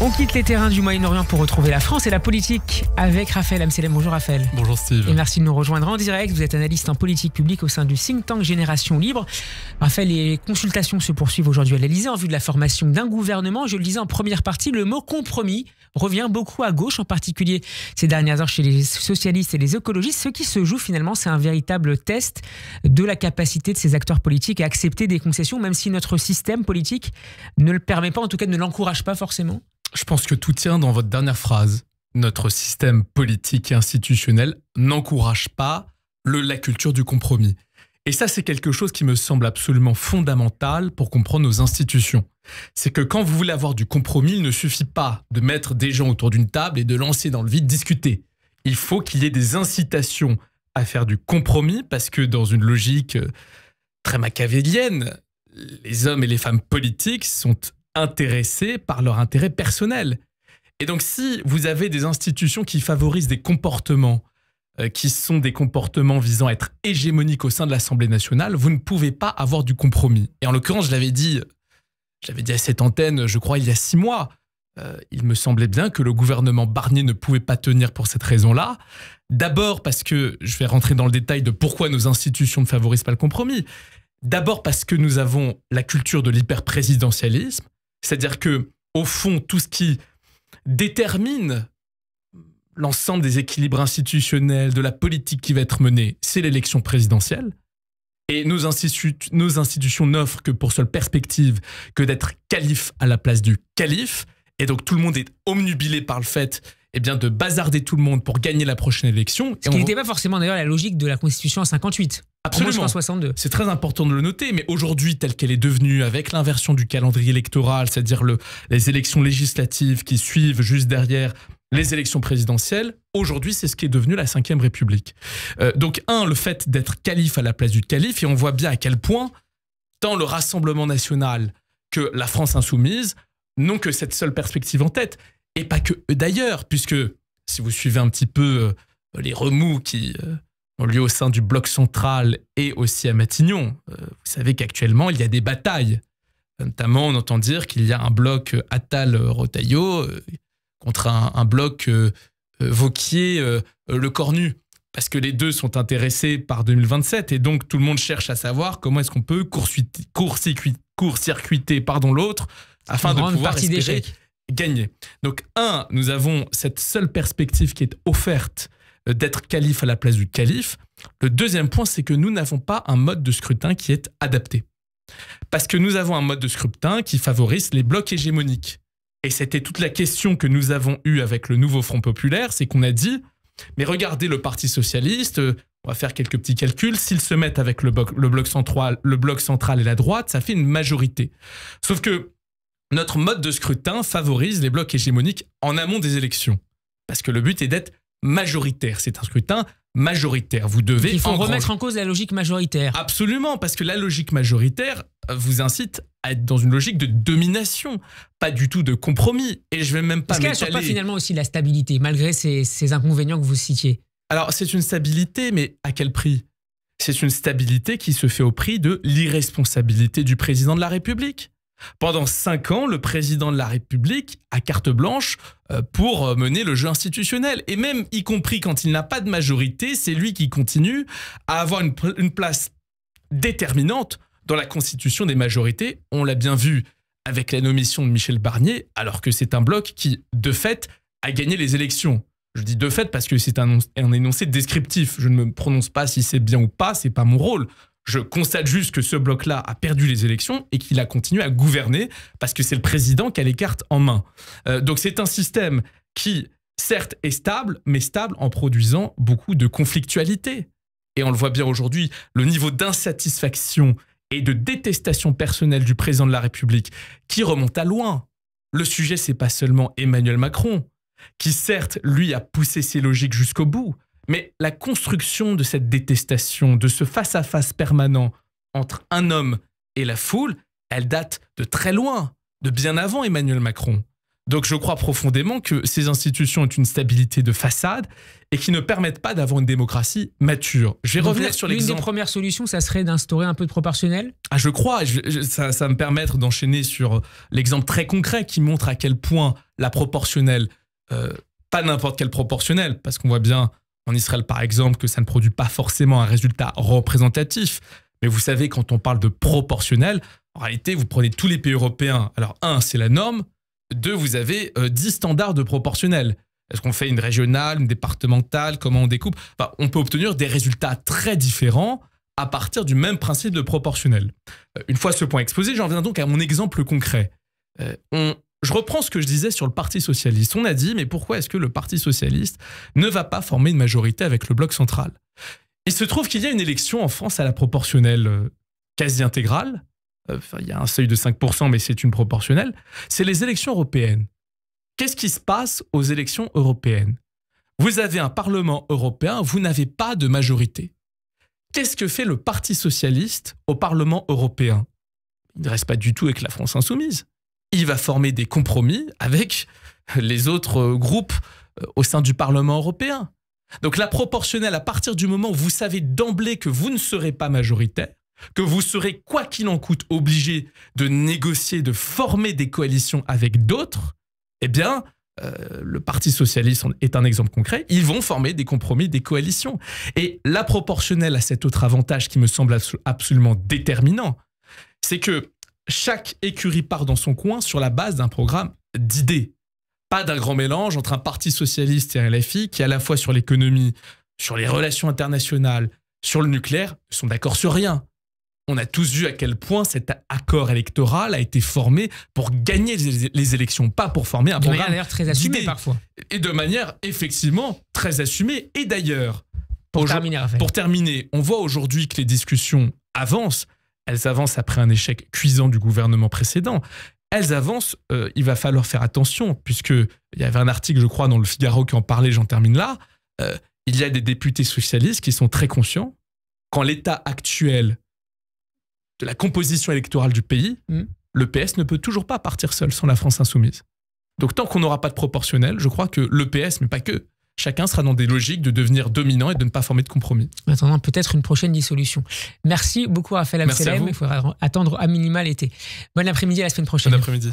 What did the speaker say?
On quitte les terrains du Moyen-Orient pour retrouver la France et la politique avec Raphaël Amselem. Bonjour Raphaël. Bonjour Steve. Et merci de nous rejoindre en direct. Vous êtes analyste en politique publique au sein du think tank Génération Libre. Raphaël, les consultations se poursuivent aujourd'hui à l'Élysée en vue de la formation d'un gouvernement. Je le disais en première partie, le mot compromis revient beaucoup à gauche, en particulier ces dernières heures chez les socialistes et les écologistes. Ce qui se joue finalement, c'est un véritable test de la capacité de ces acteurs politiques à accepter des concessions, même si notre système politique ne le permet pas, en tout cas ne l'encourage pas forcément. Je pense que tout tient dans votre dernière phrase. Notre système politique et institutionnel n'encourage pas la culture du compromis. Et ça, c'est quelque chose qui me semble absolument fondamental pour comprendre nos institutions. C'est que quand vous voulez avoir du compromis, il ne suffit pas de mettre des gens autour d'une table et de lancer dans le vide discuter. Il faut qu'il y ait des incitations à faire du compromis parce que dans une logique très machiavélienne, les hommes et les femmes politiques sont intéressés par leur intérêt personnel. Et donc, si vous avez des institutions qui favorisent des comportements qui sont des comportements visant à être hégémoniques au sein de l'Assemblée nationale, vous ne pouvez pas avoir du compromis. Et en l'occurrence, je l'avais dit à cette antenne, je crois, il y a 6 mois, il me semblait bien que le gouvernement Barnier ne pouvait pas tenir pour cette raison-là. D'abord parce que, je vais rentrer dans le détail de pourquoi nos institutions ne favorisent pas le compromis. D'abord parce que nous avons la culture de l'hyperprésidentialisme, c'est-à-dire que, au fond, tout ce qui détermine l'ensemble des équilibres institutionnels, de la politique qui va être menée, c'est l'élection présidentielle. Et nos institutions n'offrent que pour seule perspective que d'être calife à la place du calife. Et donc tout le monde est omnubilé par le fait de bazarder tout le monde pour gagner la prochaine élection. Ce qui n'était pas forcément d'ailleurs la logique de la Constitution en 58. Absolument. En 62. C'est très important de le noter, mais aujourd'hui, telle qu'elle est devenue, avec l'inversion du calendrier électoral, c'est-à-dire les élections législatives qui suivent juste derrière les élections présidentielles, aujourd'hui, c'est ce qui est devenu la Ve République. Donc, le fait d'être calife à la place du calife, et on voit bien à quel point, tant le Rassemblement national que la France insoumise n'ont que cette seule perspective en tête. Et pas que eux d'ailleurs, puisque si vous suivez un petit peu les remous qui ont lieu au sein du bloc central et aussi à Matignon, vous savez qu'actuellement, il y a des batailles. Notamment, on entend dire qu'il y a un bloc Attal-Retailleau contre un bloc Wauquiez-Le Cornu. Parce que les deux sont intéressés par 2027 et donc tout le monde cherche à savoir comment est-ce qu'on peut court-circuiter l'autre afin de pouvoir espérer gagner. Donc, nous avons cette seule perspective qui est offerte d'être calife à la place du calife. Le deuxième point, c'est que nous n'avons pas un mode de scrutin qui est adapté. Parce que nous avons un mode de scrutin qui favorise les blocs hégémoniques. Et c'était toute la question que nous avons eue avec le nouveau Front populaire, c'est qu'on a dit, mais regardez le Parti socialiste, on va faire quelques petits calculs, s'ils se mettent avec le bloc central et la droite, ça fait une majorité. Sauf que notre mode de scrutin favorise les blocs hégémoniques en amont des élections. Parce que le but est d'être majoritaire. C'est un scrutin majoritaire. Vous devez Il faut remettre en cause la logique majoritaire. Absolument, parce que la logique majoritaire vous incite à être dans une logique de domination, pas du tout de compromis. Et je vais même pas m'étaler. Est-ce qu'elle n'assure pas finalement aussi la stabilité, malgré ces inconvénients que vous citiez? Alors, c'est une stabilité, mais à quel prix? C'est une stabilité qui se fait au prix de l'irresponsabilité du président de la République. Pendant 5 ans, le président de la République a carte blanche pour mener le jeu institutionnel. Et même, y compris quand il n'a pas de majorité, c'est lui qui continue à avoir une place déterminante dans la constitution des majorités. On l'a bien vu avec la nomination de Michel Barnier, alors que c'est un bloc qui, de fait, a gagné les élections. Je dis de fait parce que c'est un énoncé descriptif. Je ne me prononce pas si c'est bien ou pas, c'est pas mon rôle. Je constate juste que ce bloc-là a perdu les élections et qu'il a continué à gouverner parce que c'est le président qui a les cartes en main. Donc c'est un système qui, certes, est stable, mais stable en produisant beaucoup de conflictualité. Et on le voit bien aujourd'hui, le niveau d'insatisfaction et de détestation personnelle du président de la République qui remonte à loin. Le sujet, c'est pas seulement Emmanuel Macron, qui certes, lui, a poussé ses logiques jusqu'au bout, mais la construction de cette détestation, de ce face-à-face permanent entre un homme et la foule, elle date de très loin, de bien avant Emmanuel Macron. Donc je crois profondément que ces institutions ont une stabilité de façade et qui ne permettent pas d'avoir une démocratie mature. Je vais revenir sur l'exemple. L'une des premières solutions, ça serait d'instaurer un peu de proportionnel? Je crois, ça va me permettre d'enchaîner sur l'exemple très concret qui montre à quel point la proportionnelle, pas n'importe quelle proportionnelle, parce qu'on voit bien en Israël par exemple que ça ne produit pas forcément un résultat représentatif. Mais vous savez, quand on parle de proportionnel, en réalité, vous prenez tous les pays européens. Alors, 1, c'est la norme. 2, vous avez 10 standards de proportionnel. Est-ce qu'on fait une régionale, une départementale, comment on découpe? Enfin, on peut obtenir des résultats très différents à partir du même principe de proportionnel. Une fois ce point exposé, j'en viens donc à mon exemple concret. Je reprends ce que je disais sur le Parti socialiste. On a dit, mais pourquoi est-ce que le Parti socialiste ne va pas former une majorité avec le bloc central? Il se trouve qu'il y a une élection en France à la proportionnelle quasi intégrale. Il y a un seuil de 5%, mais c'est une proportionnelle. C'est les élections européennes. Qu'est-ce qui se passe aux élections européennes? Vous avez un Parlement européen, vous n'avez pas de majorité. Qu'est-ce que fait le Parti socialiste au Parlement européen? Il ne reste pas du tout avec la France insoumise. Il va former des compromis avec les autres groupes au sein du Parlement européen. Donc la proportionnelle, à partir du moment où vous savez d'emblée que vous ne serez pas majoritaire, que vous serez, quoi qu'il en coûte, obligé de négocier, de former des coalitions avec d'autres, eh bien, le Parti socialiste est un exemple concret. Ils vont former des compromis, des coalitions. Et la proportionnelle a cet autre avantage qui me semble absolument déterminant, c'est que chaque écurie part dans son coin sur la base d'un programme d'idées. Pas d'un grand mélange entre un parti socialiste et un LFI qui, à la fois sur l'économie, sur les relations internationales, sur le nucléaire, ne sont d'accord sur rien. On a tous vu à quel point cet accord électoral a été formé pour gagner les élections, pas pour former un programme. De manière d'ailleurs très assumée parfois. Et de manière effectivement très assumée. Et d'ailleurs, pour terminer, on voit aujourd'hui que les discussions avancent. Elles avancent après un échec cuisant du gouvernement précédent. Elles avancent, il va falloir faire attention, puisqu'il y avait un article, je crois, dans le Figaro qui en parlait, j'en termine là. Il y a des députés socialistes qui sont très conscients qu'en l'état actuel de la composition électorale du pays, le PS ne peut toujours pas partir seul sans la France insoumise. Donc tant qu'on n'aura pas de proportionnel, je crois que le PS, mais pas que, chacun sera dans des logiques de devenir dominant et de ne pas former de compromis. En attendant peut-être une prochaine dissolution. Merci beaucoup Raphaël Abselem. Il faudra attendre à minima l'été. Bon après-midi, à la semaine prochaine. Bon après-midi.